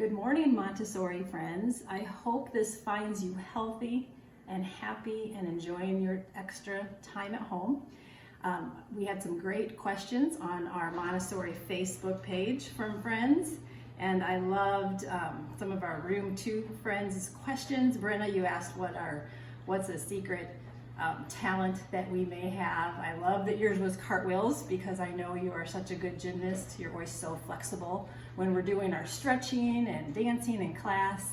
Good morning, Montessori friends. I hope this finds you healthy and happy and enjoying your extra time at home. We had some great questions on our Montessori Facebook page from friends, and I loved some of our Room 2 friends' questions. Brenna, you asked what's a secret talent that we may have. I love that yours was cartwheels because I know you are such a good gymnast. You're always so flexible when we're doing our stretching and dancing in class.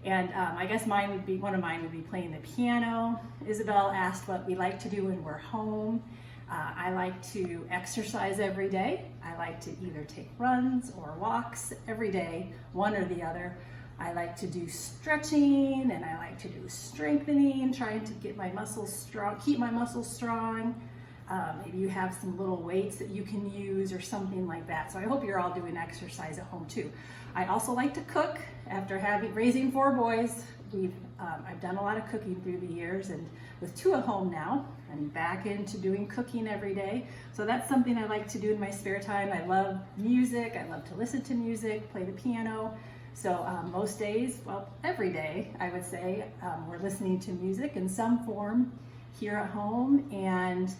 And I guess one of mine would be playing the piano. Isabel asked what we like to do when we're home. I like to exercise every day. I like to either take runs or walks every day, one or the other. I like to do stretching and I like to do strengthening, trying to get my muscles strong, keep my muscles strong. Maybe you have some little weights that you can use or something like that. So I hope you're all doing exercise at home too. I also like to cook. After raising 4 boys, I've done a lot of cooking through the years, and with 2 at home now, I'm back into doing cooking every day. So that's something I like to do in my spare time. I love music. I love to listen to music, play the piano. So most days, well, every day, I would say, we're listening to music in some form here at home. And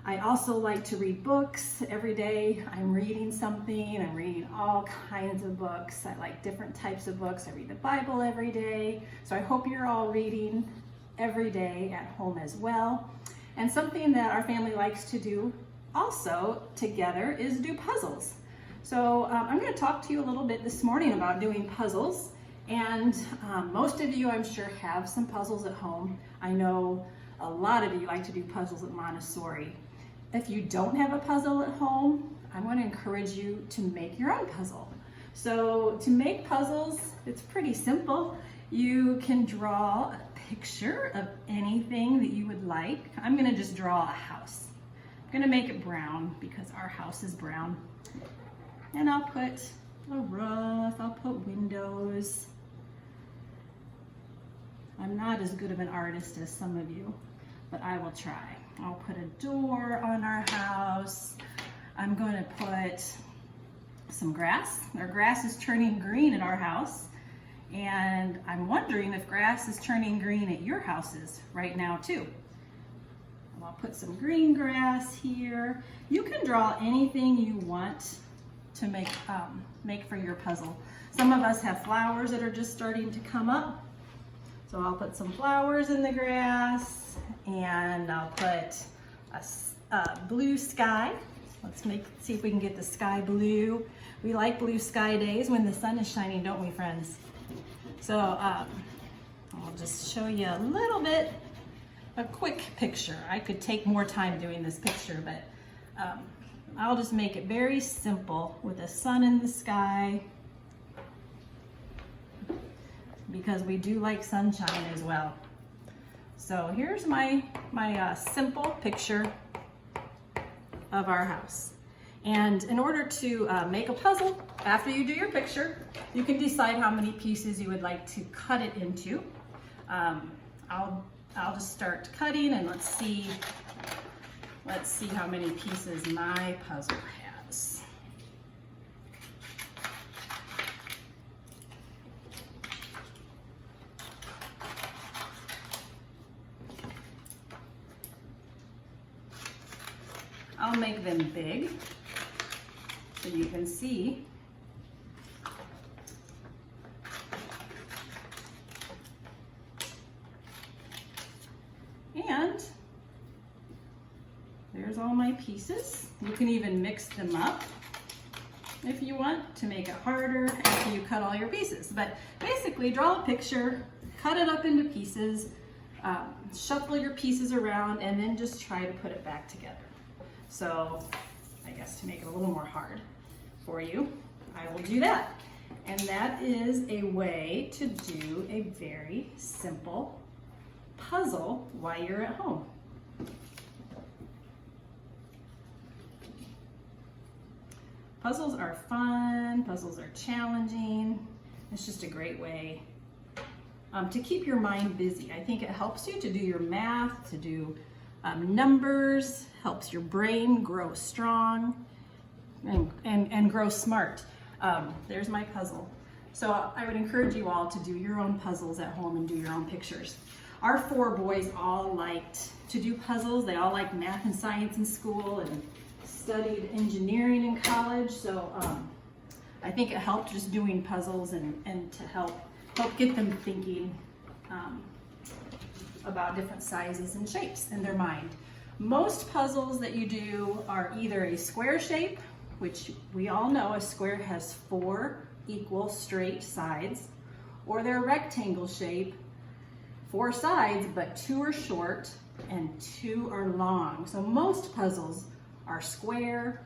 I also like to read books every day. I'm reading something. I'm reading all kinds of books. I like different types of books. I read the Bible every day. So I hope you're all reading every day at home as well. And something that our family likes to do also together is do puzzles. So I'm going to talk to you a little bit this morning about doing puzzles. And most of you, I'm sure, have some puzzles at home. I know a lot of you like to do puzzles at Montessori. If you don't have a puzzle at home, I want to encourage you to make your own puzzle. So to make puzzles, it's pretty simple. You can draw a picture of anything that you would like. I'm going to just draw a house. I'm going to make it brown because our house is brown. And I'll put a roof, I'll put windows. I'm not as good of an artist as some of you, but I will try. I'll put a door on our house. I'm going to put some grass. Our grass is turning green at our house. And I'm wondering if grass is turning green at your houses right now too. I'll put some green grass here. You can draw anything you want to make for your puzzle. Some of us have flowers that are just starting to come up. So I'll put some flowers in the grass and I'll put a blue sky. Let's see if we can get the sky blue. We like blue sky days when the sun is shining, don't we, friends? So I'll just show you a little bit, a quick picture. I could take more time doing this picture, but I'll just make it very simple with the sun in the sky because we do like sunshine as well. So here's my simple picture of our house. And in order to make a puzzle, after you do your picture, you can decide how many pieces you would like to cut it into. I'll just start cutting and let's see how many pieces my puzzle has. I'll make them big so you can see. And there's all my pieces. You can even mix them up if you want to make it harder after you cut all your pieces. But basically, draw a picture, cut it up into pieces, shuffle your pieces around, and then just try to put it back together. So I guess to make it a little more hard for you, I will do that. And that is a way to do a very simple puzzle while you're at home. Puzzles are fun, puzzles are challenging. It's just a great way to keep your mind busy. I think it helps you to do your math, to do numbers, helps your brain grow strong and grow smart. There's my puzzle. So I would encourage you all to do your own puzzles at home and do your own pictures. Our 4 boys all liked to do puzzles. They all liked math and science in school and studied engineering in college. So I think it helped just doing puzzles and to help get them thinking about different sizes and shapes in their mind. Most puzzles that you do are either a square shape, which we all know a square has 4 equal straight sides, or they're a rectangle shape, 4 sides, but 2 are short and 2 are long. So most puzzles are square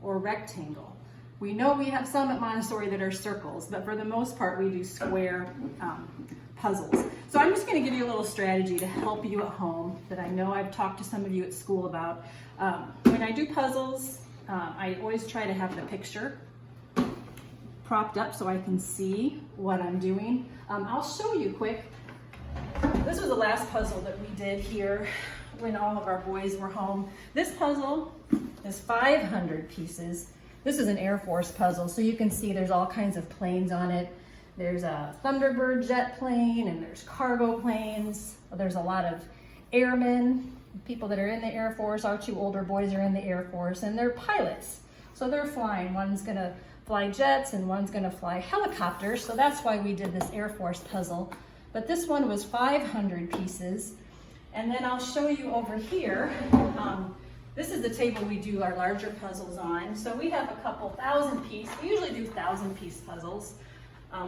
or rectangle. We know we have some at Montessori that are circles, but for the most part we do square puzzles. So I'm just going to give you a little strategy to help you at home that I know I've talked to some of you at school about. When I do puzzles, I always try to have the picture propped up so I can see what I'm doing. I'll show you quick. This was the last puzzle that we did here when all of our boys were home. This puzzle is 500 pieces. This is an Air Force puzzle, so you can see there's all kinds of planes on it. There's a Thunderbird jet plane and there's cargo planes. There's a lot of airmen, people that are in the Air Force. Our 2 older boys are in the Air Force and they're pilots. So they're flying. One's gonna fly jets and one's gonna fly helicopters. So that's why we did this Air Force puzzle. But this one was 500 pieces. And then I'll show you over here. This is the table we do our larger puzzles on. So we have a couple 1,000-piece. We usually do 1,000-piece puzzles.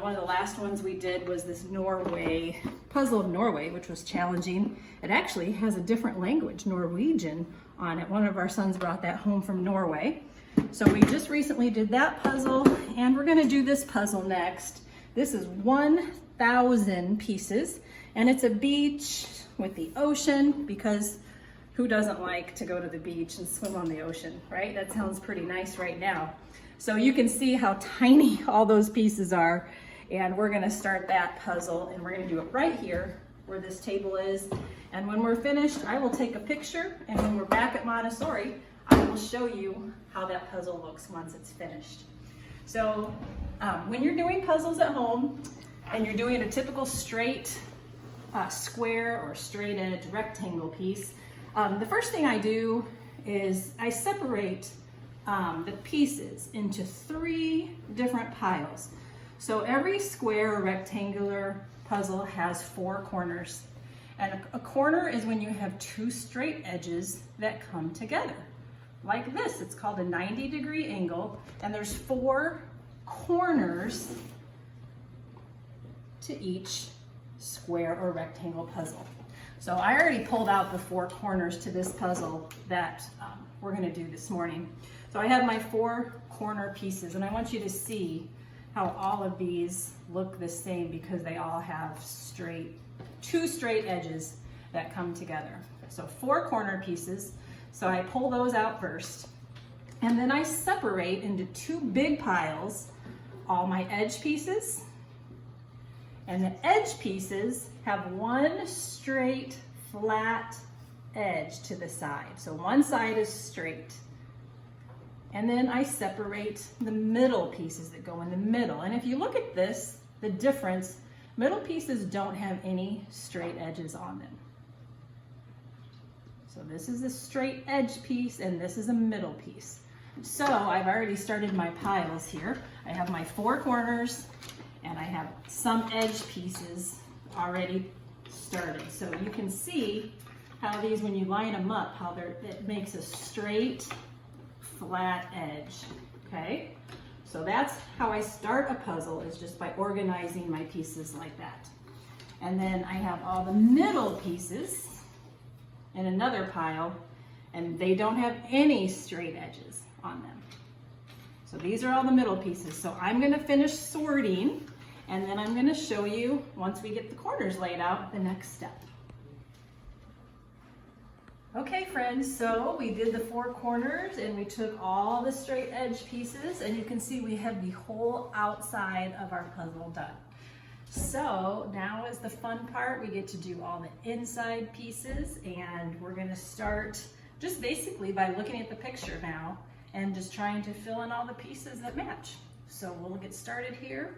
One of the last ones we did was this Norway, Puzzle of Norway, which was challenging. It actually has a different language, Norwegian, on it. One of our sons brought that home from Norway. So we just recently did that puzzle, and we're gonna do this puzzle next. This is 1,000 pieces, and it's a beach with the ocean, because who doesn't like to go to the beach and swim on the ocean, right? That sounds pretty nice right now. So you can see how tiny all those pieces are, and we're gonna start that puzzle, and we're gonna do it right here where this table is. And when we're finished, I will take a picture, and when we're back at Montessori, I will show you how that puzzle looks once it's finished. So when you're doing puzzles at home, and you're doing a typical straight square or straight edge rectangle piece, the first thing I do is I separate the pieces into 3 different piles. So every square or rectangular puzzle has 4 corners. And a corner is when you have 2 straight edges that come together. Like this, it's called a 90-degree angle, and there's 4 corners to each square or rectangle puzzle. So I already pulled out the 4 corners to this puzzle that we're gonna do this morning. So I have my 4 corner pieces, and I want you to see how all of these look the same because they all have 2 straight edges that come together. So 4 corner pieces. So I pull those out first, and then I separate into 2 big piles all my edge pieces. And the edge pieces have 1 straight flat edge to the side. So one side is straight. And then I separate the middle pieces that go in the middle. And if you look at this, the difference, middle pieces don't have any straight edges on them. So this is a straight edge piece and this is a middle piece. So I've already started my piles here. I have my 4 corners and I have some edge pieces already started. So you can see how these, when you line them up, how it makes a straight, flat edge, okay? So that's how I start a puzzle, is just by organizing my pieces like that. And then I have all the middle pieces in another pile, and they don't have any straight edges on them. So these are all the middle pieces. So I'm gonna finish sorting, and then I'm gonna show you, once we get the corners laid out, the next step. Okay friends, so we did the 4 corners and we took all the straight edge pieces, and you can see we have the whole outside of our puzzle done. So now is the fun part. We get to do all the inside pieces, and we're gonna start just basically by looking at the picture now and just trying to fill in all the pieces that match. So we'll get started here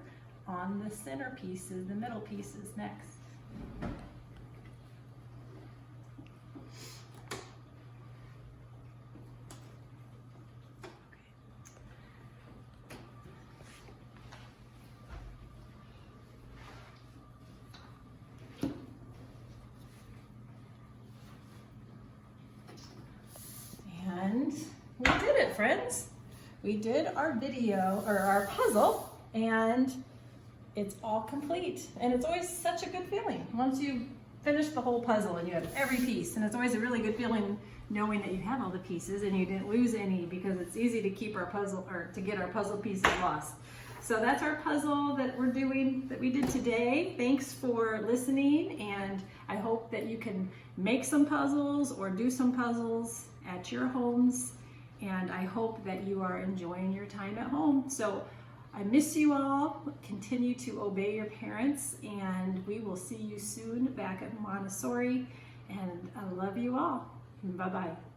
on the center pieces, the middle pieces next. And we did it, friends. We did our video, or our puzzle, and it's all complete. And it's always such a good feeling once you finish the whole puzzle and you have every piece. And it's always a really good feeling knowing that you have all the pieces and you didn't lose any, because it's easy to keep our puzzle, or to get our puzzle pieces lost. So that's our puzzle that we're doing, that we did today. Thanks for listening, and I hope that you can make some puzzles or do some puzzles at your homes, and I hope that you are enjoying your time at home. So I miss you all. Continue to obey your parents, and we will see you soon back at Montessori, and I love you all. Bye-bye.